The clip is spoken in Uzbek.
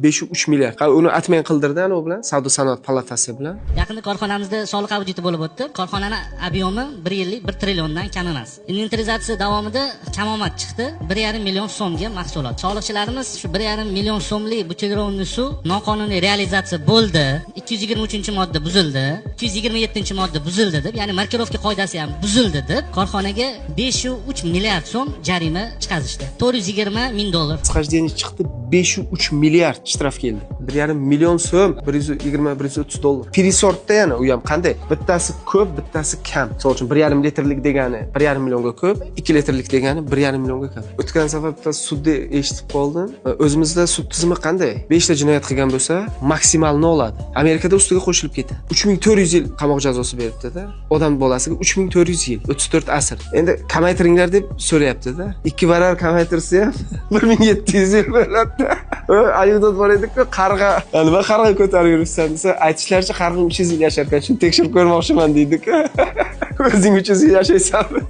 5,3 milliard. Uni atmang qildirdi u bilan, Savdo sanoat palatasi bilan. Yaqinda korxonamizda soliq auditi bo'lib o'tdi. Korxonani ob'yomi 1 yillik 1 trilliondan kam emas. Inventarizatsiya davomida kamomad chiqdi. 1,5 million so'mga mahsulot. Soliqchilarimiz shu 1,5 million so'mlik buterbrодный suv noqonuniy realizatsiya bo'ldi. 223-modda buzildi. 227-modda buzildi deb, ya'ni markirovka qoidasi ham buzildi deb korxonaga 5,3 milliard so'm jarima chiqazishdi. 420 ming dollar. Схождение chiqdi 5,3 milliard shtraf keldi. 1,5 million so'm, 120-130 dollar. Perisortda yana u ham qanday? Bittasi ko'p, bittasi kam. Misol uchun 1,5 litrlik degani 1,5 millionga ko'p, 2 litrlik degani 1,5 millionga kam. O'tgan safar bitta sudda eshitib qoldim. O'zimizda sud tizimi qanday? 5 ta jinoyat qilgan bo'lsa, maksimalni oladi. Amerikada ustiga qo'shilib ketadi. 3400 yil qamoq jazosi beribdi-da. Odam bolasiga 3400 yil, 34 asr. Endi kamaytiringlar deb so'rayapti-da. 2 barar kamaytirsa ham 1700 yil bo'ladi. Ayudot bor edi-ku, qarg'a. Nima qarg'a ko'tarib yuribsan desa, aytishlaricha qarg'a 300 yil yashar ekan. Shuni tekshirib ko'rmoqchiman deydi-ku. O'zing 300 yil yashaysanmi?